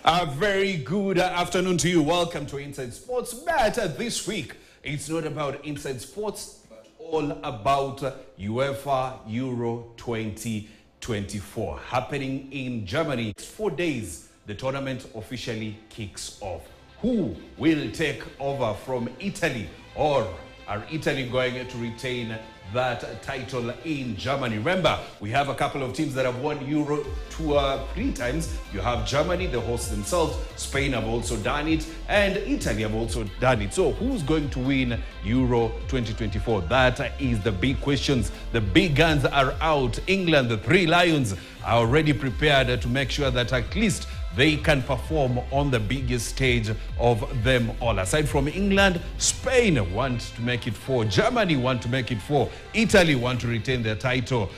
A very good afternoon to you. Welcome to Inside Sports. But this week, it's not about Inside Sports, but all about UEFA Euro 2024 happening in Germany. 4 days, the tournament officially kicks off. Who will take over from Italy, or are Italy going to retain that title in Germany? Remember, we have a couple of teams that have won Euro 3 times. You have Germany, the hosts themselves. Spain have also done it, and Italy have also done it. So who's going to win Euro 2024? That is the big questions. The big guns are out. England, the Three Lions, are already prepared to make sure that at least they can perform on the biggest stage of them all. Aside from England, Spain want to make it 4. Germany want to make it 4. Italy want to retain their title.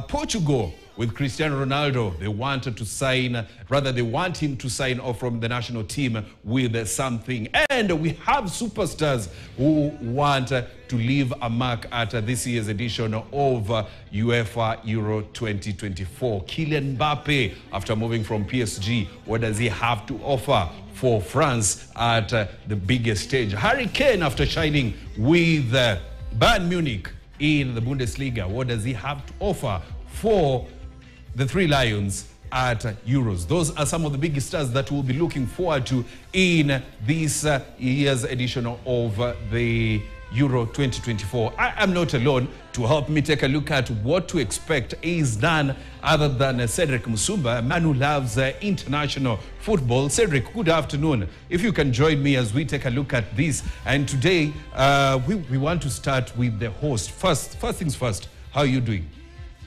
Portugal, with Cristiano Ronaldo, they want him to sign off from the national team with something. And we have superstars who want to leave a mark at this year's edition of UEFA Euro 2024. Kylian Mbappe, after moving from PSG, what does he have to offer for France at the biggest stage? Harry Kane, after shining with Bayern Munich in the Bundesliga, what does he have to offer for the Three Lions at Euros? Those are some of the biggest stars that we'll be looking forward to in this year's edition of the Euro 2024. I am not alone. To help me take a look at what to expect is none other than Cedric Musumba, a man who loves international football. Cedric, good afternoon. If you can join me as we take a look at this. And today, we want to start with the host. First things first, how are you doing?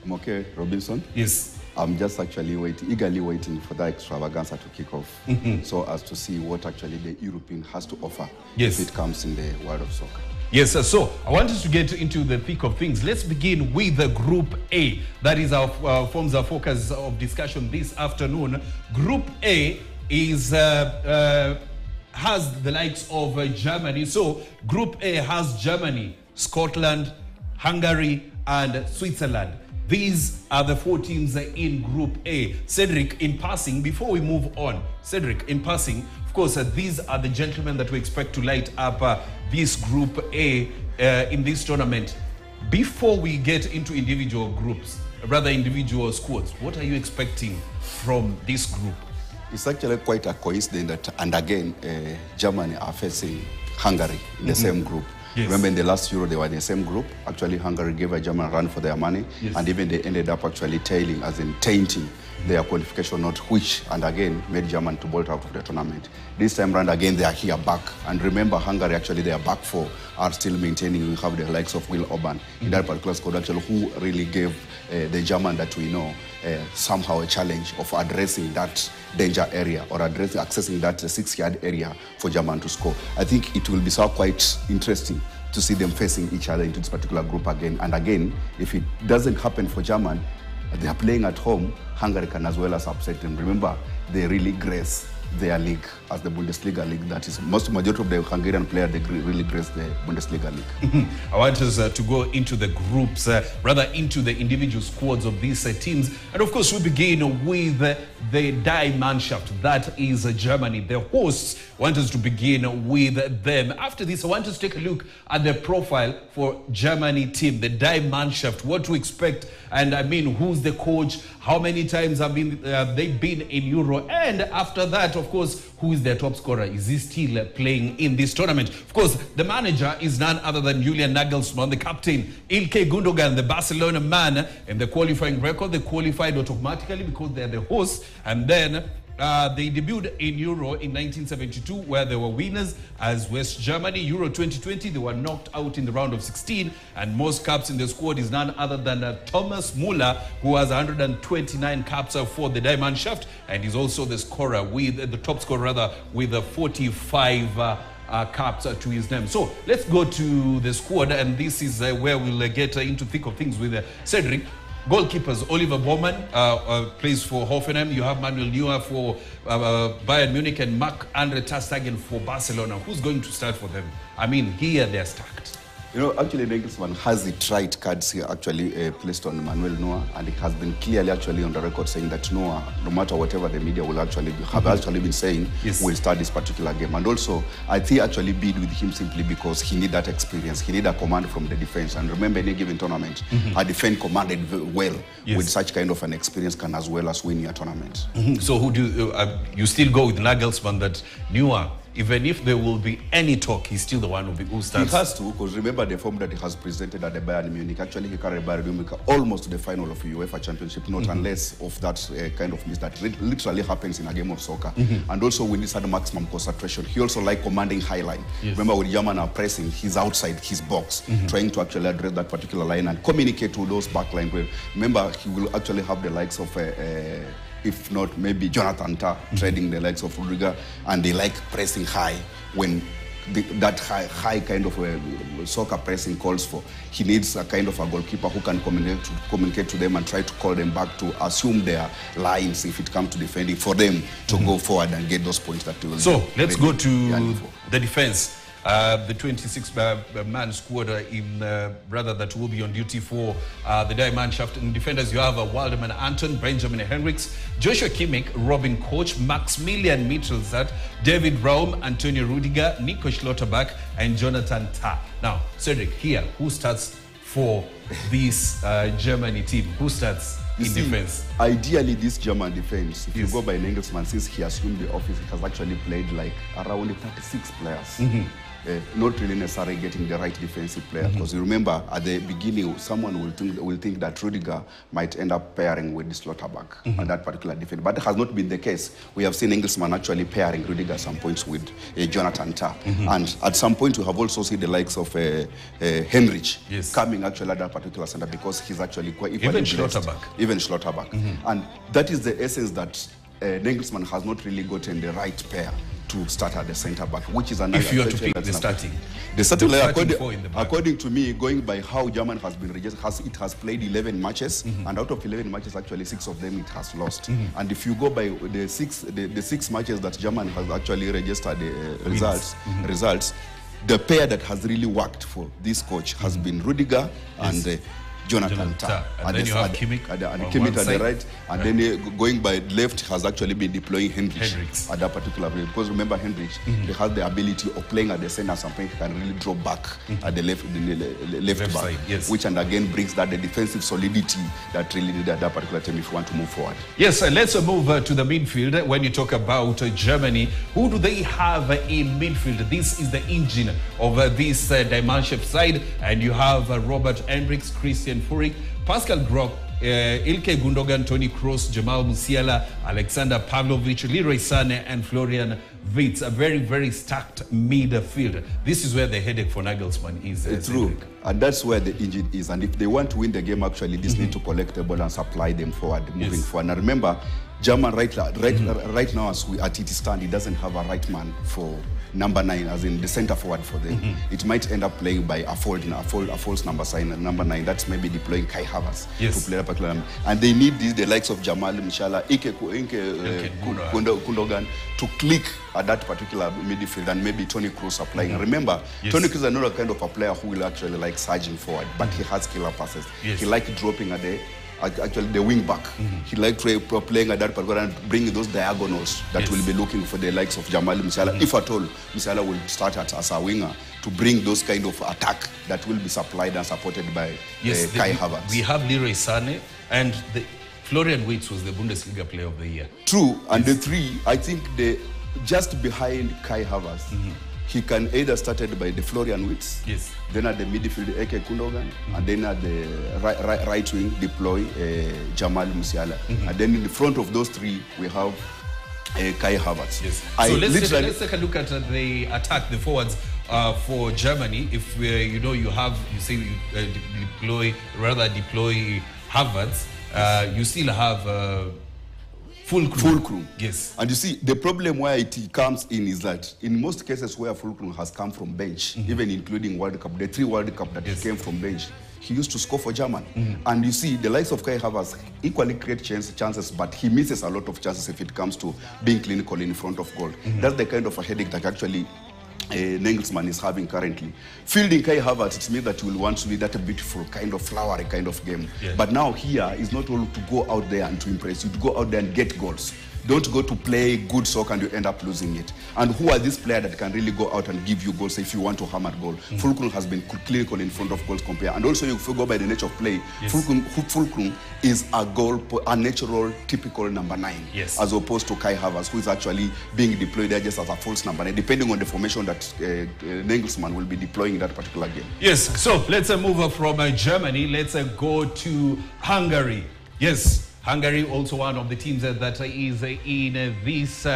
I'm okay, Robinson. Yes. I'm just actually eagerly waiting for that extravaganza to kick off, so as to see what actually the European has to offer if it comes in the world of soccer. Yes, so I want us to get into the thick of things. Let's begin with the Group A. That is our forms our focus of discussion this afternoon. Group A is has the likes of Germany. So Group A has Germany, Scotland, Hungary, and Switzerland. These are the 4 teams in Group A. Cedric, in passing, before we move on, Cedric, in passing, of course, these are the gentlemen that we expect to light up this Group A in this tournament. Before we get into individual groups, rather individual squads, what are you expecting from this group? It's actually quite a coincidence that, and again, Germany are facing Hungary in the same group. Yes. Remember, in the last Euro, they were in the same group. Actually, Hungary gave a German run for their money, and even they ended up actually tailing, as in tainting their qualification note, which, and again, made Germany to bolt out of the tournament. This time round, again, they are here back. And remember, Hungary, actually, their back 4 are still maintaining. We have the likes of Will Orban in that particular squad, actually, who really gave the German that we know somehow a challenge of addressing that danger area, or accessing that 6-yard area for Germany to score. I think it will be so quite interesting to see them facing each other into this particular group again. And again, if it doesn't happen for Germany, they are playing at home, Hungary can as well as upset them. Remember, they really grace their league as the Bundesliga league. That is, majority of the Hungarian players, they really grace the Bundesliga league. I want us to go into the groups, rather into the individual squads of these teams. And of course, we begin with the Die Mannschaft. That is Germany. The hosts want us to begin with them. After this, I want us to take a look at the profile for Germany team, the Die Mannschaft, what to expect. And I mean, who's the coach? How many times have they been in Euro? And after that, of course, who is their top scorer? Is he still playing in this tournament? Of course, the manager is none other than Julian Nagelsmann, the captain, Ilkay Gundogan, the Barcelona man. And the qualifying record, they qualified automatically because they're the hosts. And then they debuted in Euro in 1972, where they were winners as West Germany. Euro 2020, they were knocked out in the round of 16, and most caps in the squad is none other than Thomas Muller, who has 129 caps for the Die Mannschaft, and he's also the scorer with the top scorer rather with 45 caps to his name. So let's go to the squad, and this is where we'll get into thick of things with Cedric. Goalkeepers, Oliver Baumann plays for Hoffenheim. You have Manuel Neuer for Bayern Munich and Marc-Andre ter Stegen for Barcelona. Who's going to start for them? I mean, here they're stacked. You know, actually, Nagelsmann has the right cards here actually placed on Manuel Neuer, and it has been clearly actually on the record saying that Neuer, no matter whatever the media will actually have actually been saying, will start this particular game. And also, I think actually bid with him simply because he need that experience. He need a command from the defense. And remember, in any given tournament, a defense commanded well with such kind of an experience can as well as win your tournament. So who do you still go with Nagelsmann that Neuer? Even if there will be any talk, he's still the one who starts. He has to, because remember the form that he has presented at the Bayern Munich. Actually, he carried Bayern Munich almost to the final of the UEFA Championship, not unless of that kind of miss that literally happens in a game of soccer. And also, when he's had maximum concentration, he also like commanding high line. Remember, when German are pressing, he's outside his box, trying to actually address that particular line and communicate to those back line. Remember, he will actually have the likes of if not maybe Jonathan Tah trading the likes of Rudiger, and they like pressing high when that high kind of soccer pressing calls for. He needs a kind of a goalkeeper who can communicate to them and try to call them back to assume their lines if it comes to defending, for them to go forward and get those points that will. So let's go to the defense. The 26-man squad that will be on duty for the Diamannschaft. In defenders, you have Waldemar Anton, Benjamin Henrichs, Joshua Kimmich, Robin Koch, Maximilian Mittelstadt, David Raum, Antonio Rudiger, Nico Schlotterbeck, and Jonathan Tah. Now, Cedric, here, who starts for this Germany team? Who starts in defense? Ideally, this German defense, if you go by Nagelsmann, since he assumed the office, he has actually played like around 36 players. Not really necessarily getting the right defensive player, because you remember at the beginning someone will think that Rudiger might end up pairing with Schlotterbeck on that particular defense, but it has not been the case. We have seen Nagelsmann actually pairing Rudiger at some points with Jonathan Tah, and at some point we have also seen the likes of Henrich coming actually at that particular center, because he's actually quite equally even Schlotterbeck. And that is the essence that Nagelsmann has not really gotten the right pair to start at the center back, which is another. If you are to pick the starting according to me, going by how German has been registered, it has played 11 matches, and out of 11 matches, actually 6 of them it has lost. And if you go by the six matches that German has actually registered results, the pair that has really worked for this coach has been Rudiger and Jonathan Tah. And then you have Kimmich Kimmich at the right, and then going by left has actually been deploying Henrich at that particular place. Because remember, Henrich, he has the ability of playing at the center. Something he can really drop back at the left back side, which and again brings that the defensive solidity that really needed at that particular time if you want to move forward. Yes, let's move to the midfield. When you talk about Germany, who do they have in midfield? This is the engine of this Diamannschaft side, and you have Robert Hendricks, Christian Furyk, Pascal Gross, Ilkay Gundogan, Toni Kroos, Jamal Musiala, Alexander Pavlovich, Leroy Sané, and Florian Wirtz. A very, very stacked midfield. This is where the headache for Nagelsmann is. It's true. And that's where the engine is. And if they want to win the game, actually, this need to collect the ball and supply them forward, moving forward. Now remember, German right now, as it stand, he doesn't have a right man for number 9, as in the center forward for them. It might end up playing by a false number sign, number 9. That's maybe deploying Kai Havertz to play a particular number. And they need the likes of Jamal Musiala, Gundogan to click at that particular midfield, and maybe Toni Kroos supplying. Remember, Toni Kroos is another kind of a player who will actually like surging forward, but he has killer passes. He likes dropping at the wing back. He likes playing at that particular and bringing those diagonals that will be looking for the likes of Jamal Musiala. If at all, Musiala will start as a winger to bring those kind of attack that will be supplied and supported by Kai Havertz. We have Leroy Sané, and Florian Wirtz was the Bundesliga Player of the Year. True, and the three, I think just behind Kai Havertz, he can either started by the Florian Wirtz, then at the midfield Ilkay Gundogan, and then at the right wing deploy Jamal Musiala, and then in the front of those three we have Kai Havertz. So let's take a look at the attack, the forwards for Germany. If you deploy Havertz, you still have full crew. Yes. And you see, the problem where it comes in is that in most cases where full crew has come from bench, even including World Cup, the 3 World Cup that came from bench, he used to score for German. And you see, the likes of Kai Havertz equally create chances, but he misses a lot of chances if it comes to being clinical in front of goal. That's the kind of a headache that actually Nagelsmann is having currently. Fielding Kai Havertz, it means that you will want to be that a beautiful kind of flowery kind of game. Yes. But now here is not all to go out there and to impress you, to go out there and get goals. Don't go to play good soccer and you end up losing it. And who are these players that can really go out and give you goals if you want to hammer goal? Fulkrug has been clinical in front of goals compared. And also, if you go by the nature of play, Fulkrug is a natural, typical number 9, as opposed to Kai Havertz, who is actually being deployed there just as a false number 9, depending on the formation that Nagelsmann will be deploying in that particular game. Yes, so let's move from Germany. Let's go to Hungary. Yes. Hungary also one of the teams that is in this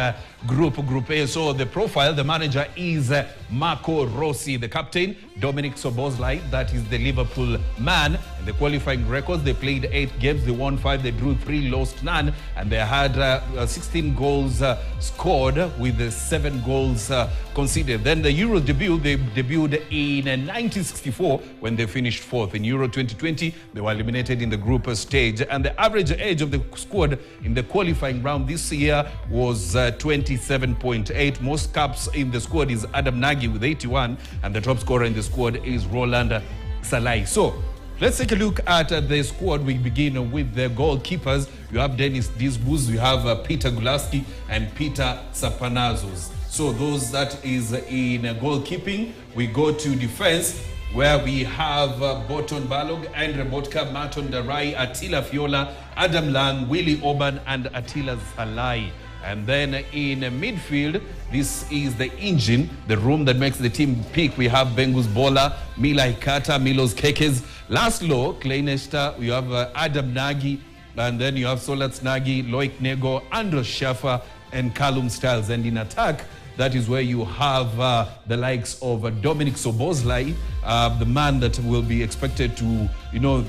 Group A. So the profile, the manager is Marco Rossi, the captain, Dominic Szoboszlai, that is the Liverpool man. In the qualifying records, they played 8 games, they won 5, they drew 3, lost none, and they had 16 goals scored with 7 goals conceded. Then the Euro debut, they debuted in 1964 when they finished 4th. In Euro 2020, they were eliminated in the group stage, and the average age of the squad in the qualifying round this year was 27.8. Most caps in the squad is Adam Nagy with 81, and the top scorer in the squad is Roland Salai. So let's take a look at the squad. We begin with the goalkeepers. You have Dennis Disbus, you have Peter Gulaski and Peter Sapanazos. So those that is in goalkeeping. We go to defense, where we have Boton Balog, Andre Botka, Martin Darai, Attila Fiola, Adam Lang, Willie Oban, and Attila Salai. And then in midfield, this is the engine, the room that makes the team peak. We have Bengus Bola, Mila Hikata, Milos Kekes, Laszlo Kleinester, you have Adam Nagy, and then you have Solat Nagy, Loic Nego, Andros Schaffer, and Callum Stiles. And in attack, that is where you have the likes of Dominic Szoboszlai, the man that will be expected to,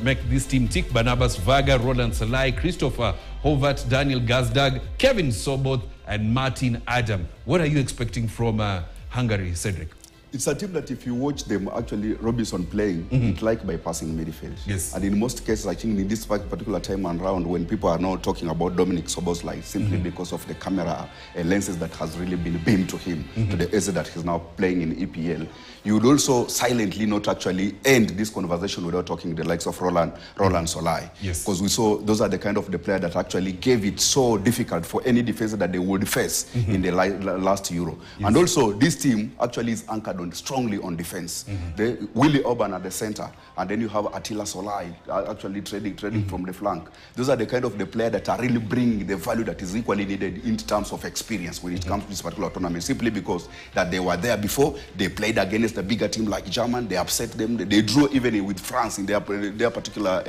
make this team tick. Barnabas Vaga, Roland Salai, Christopher Hovat, Daniel Gazdag, Kevin Sobot, and Martin Adam. What are you expecting from Hungary, Cedric? It's a team that if you watch them, actually, Robinson playing, it's like bypassing midfield. Yes. And in most cases, I think in this particular time and round, when people are now talking about Dominic Szoboszlai, simply because of the camera lenses that has really been beamed to him, to the extent that he's now playing in EPL, you would also silently not actually end this conversation without talking the likes of Roland Solai. Yes. Because we saw those are the kind of the player that actually gave it so difficult for any defense that they would face in the last Euro. Yes. And also, this team actually is anchored strongly on defense. Willie Oban at the center, and then you have Attila Solai actually trading from the flank. Those are the kind of the player that are really bringing the value that is equally needed in terms of experience when it comes to this particular tournament, simply because that they were there before, they played against a bigger team like Germany, they upset them, they drew even with France in their particular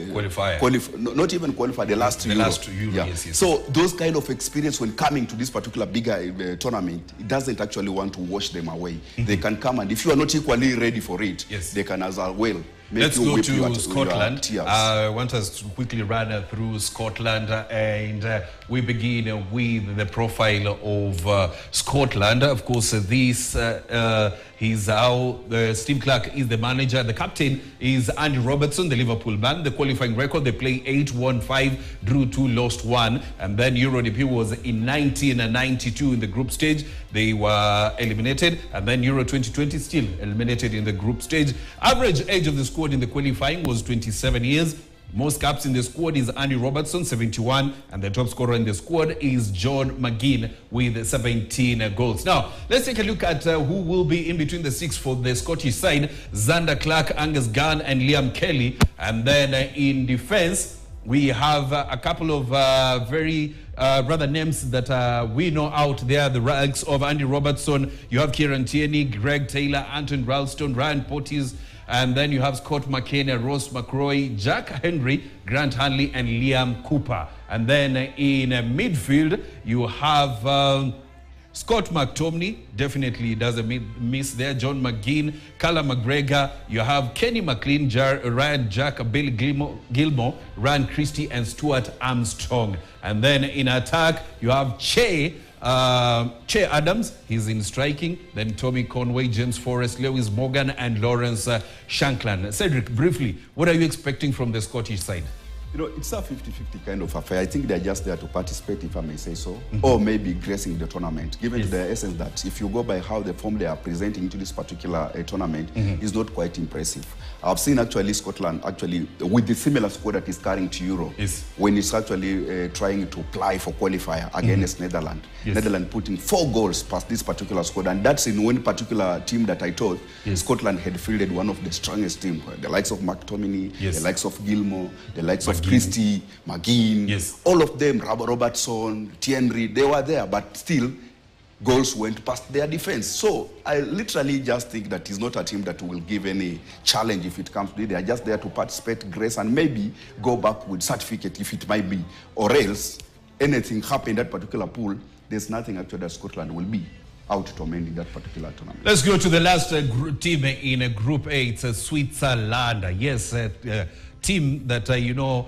qualifier. Not even qualifier, the last Euro. Yeah. Yes. So those kind of experience when coming to this particular bigger tournament, it doesn't actually want to wash them away. They can come, and if you are not equally ready for it, they can as well. Let's go to Scotland. I want us to quickly run through Scotland, and we begin with the profile of Scotland. Of course, this is how Steve Clarke is the manager. The captain is Andy Robertson, the Liverpool man. The qualifying record, they play 8, won 5, drew 2, lost 1. And then Euro debut was in 1992 in the group stage. They were eliminated. And then Euro 2020 still eliminated in the group stage. Average age of the squad in the qualifying was 27 years. Most caps in the squad is Andy Robertson, 71, and the top scorer in the squad is John McGinn with 17 goals. Now, let's take a look at who will be in between the 6 for the Scottish side. Zander Clark, Angus Gunn, and Liam Kelly. And then in defense, we have a couple of very rather names that we know out there, the ranks of Andy Robertson. You have Kieran Tierney, Greg Taylor, Anton Ralston, Ryan Porteous, and then you have Scott McKenna, Ross McRoy, Jack Henry, Grant Hanley, and Liam Cooper. And then in midfield, you have Scott McTominay, definitely doesn't miss there. John McGinn, Callum McGregor. You have Kenny McLean, Ryan Jack, Bill Gilmore, Ryan Christie, and Stuart Armstrong. And then in attack, you have Che Adams, he's in striking. Then Tommy Conway, James Forrest, Lewis Morgan, and Lawrence Shankland. Cedric, briefly, what are you expecting from the Scottish side? You know, it's a 50-50 kind of affair. I think they're just there to participate, if I may say so, or maybe gracing the tournament, given the essence that if you go by how the form they are presenting into this particular tournament is not quite impressive. I've seen actually Scotland actually with the similar squad that is carrying to Euro when it's actually trying to apply for qualifier against Netherlands. Netherlands putting 4 goals past this particular squad, and that's in one particular team that I thought Scotland had fielded one of the strongest teams. The likes of McTominay, the likes of Gilmour, the likes of Christie, McGinn, all of them, Robertson, Thierry, they were there, but still goals went past their defense. So I literally just think that it's not a team that will give any challenge if it comes to it. They are just there to participate, grace, and maybe go back with certificate if it might be. Or else, anything happen in that particular pool, there's nothing actually that Scotland will be out tormenting that particular tournament. Let's go to the last team in Group A. It's Switzerland. Yes, team that, you know,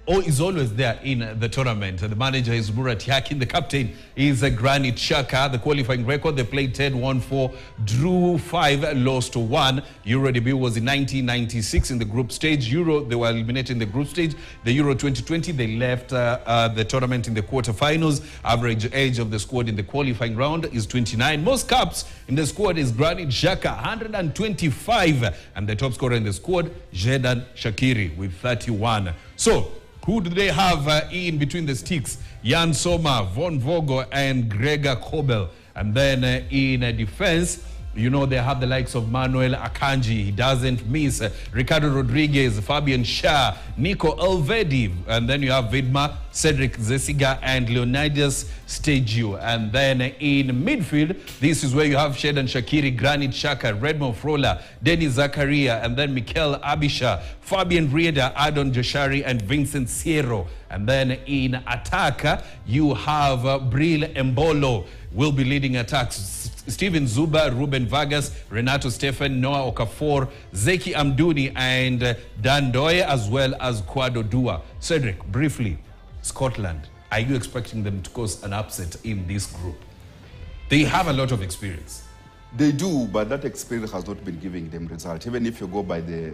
is always there in the tournament. The manager is Murat Yakin. The captain is Granit Xhaka. The qualifying record, they played 10, won 4, drew 5, lost 1. Euro debut was in 1996 in the group stage. Euro, they were eliminated in the group stage. The Euro 2020, they left the tournament in the quarterfinals. Average age of the squad in the qualifying round is 29. Most caps in the squad is Granit Xhaka, 125. And the top scorer in the squad, Xherdan Shaqiri, with 31. So, who do they have in between the sticks? Jan Sommer, Von Vogel, and Gregor Kobel. And then in defense, you know, they have the likes of Manuel Akanji. He doesn't miss. Ricardo Rodriguez, Fabian Schär, Nico Elvedi. And then you have Vidmar, Cedric Zesiga, and Leonidas Stegio. And then in midfield, this is where you have Xherdan Shaqiri, Granit Xhaka, Redmo Frola, Denis Zakaria, and then Mikel Abisha, Fabian Rieder, Adon Joshari, and Vincent Sierro. And then in attack, you have Bril Embolo will be leading attacks. Steven Zuba, Ruben Vargas, Renato Stephen, Noah Okafor, Zeki Amdouni, and Dan Doye, as well as Kwado Dua. Cedric, briefly, Scotland, are you expecting them to cause an upset in this group? They have a lot of experience. They do, but that experience has not been giving them results. Even if you go by the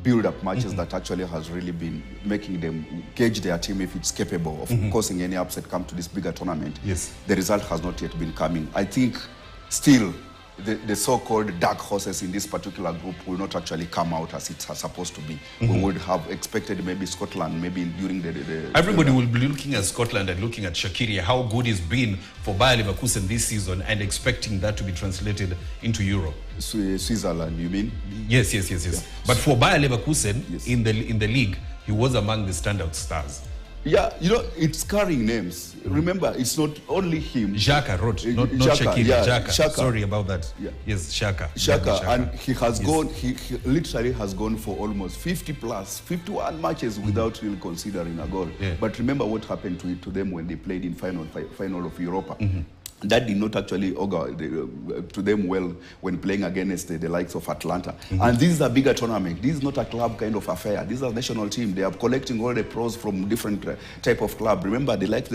build-up matches that actually has really been making them gauge their team if it's capable of causing any upset come to this bigger tournament, the result has not yet been coming. I think still the so-called dark horses in this particular group will not actually come out as it's supposed to be. We would have expected maybe Scotland, maybe during the everybody will be looking at Scotland and looking at Shaqiri, how good he's been for Bayer Leverkusen this season, and expecting that to be translated into Euro. Switzerland, you mean? Yes. Yeah. But for Bayer Leverkusen, in the league, he was among the standout stars. Yeah, you know, it's carrying names. Remember, it's not only him. Xhaka wrote, not Shaqiri. Xhaka. Sorry about that. Yeah. Yes, Xhaka. And he has gone, he literally has gone for almost 51 matches without really considering a goal. Yeah. But remember what happened to them when they played in final of Europa. That did not actually augur to them well when playing against the likes of Atlanta. And this is a bigger tournament. This is not a club kind of affair. This is a national team. They are collecting all the pros from different type of club. Remember, the likes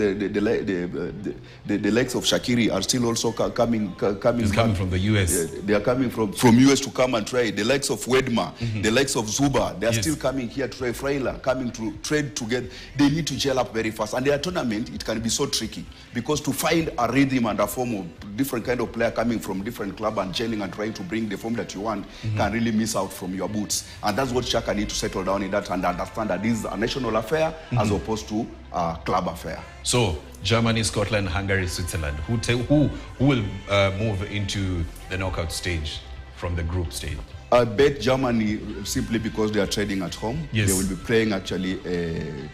of Shaqiri are still also coming. He's coming from the US. They are coming from US to come and trade. The likes of Wedma, the likes of Zuba, they are still coming here to trade. Freyler coming to trade together. They need to gel up very fast. And their tournament, it can be so tricky because to find a rhythm and a form of different kind of player coming from different club and gelling and trying to bring the form that you want can really miss out from your boots. And that's what Xhaka need to settle down in that and understand that this is a national affair as opposed to a club affair. So Germany, Scotland, Hungary, Switzerland, who will move into the knockout stage from the group stage? I bet Germany simply because they are trading at home. They will be playing actually,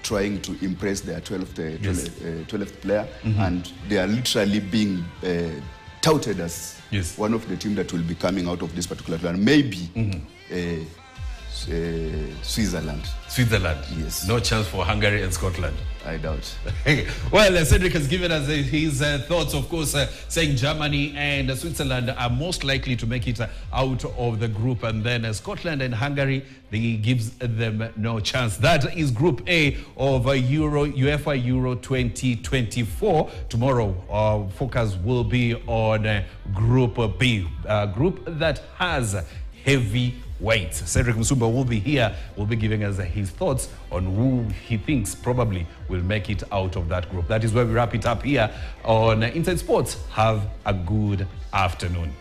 trying to impress their 12th player. And they are literally being touted as one of the teams that will be coming out of this particular plan. Maybe Switzerland. Yes. No chance for Hungary and Scotland. I doubt. Well, Cedric has given us his thoughts, of course, saying Germany and Switzerland are most likely to make it out of the group, and then Scotland and Hungary, they gives them no chance. That is Group A of UEFA Euro 2024. Tomorrow, focus will be on Group B, a group that has heavy wait. Cedric Musumba will be here, will be giving us his thoughts on who he thinks probably will make it out of that group. That is where we wrap it up here on Inside Sports. Have a good afternoon.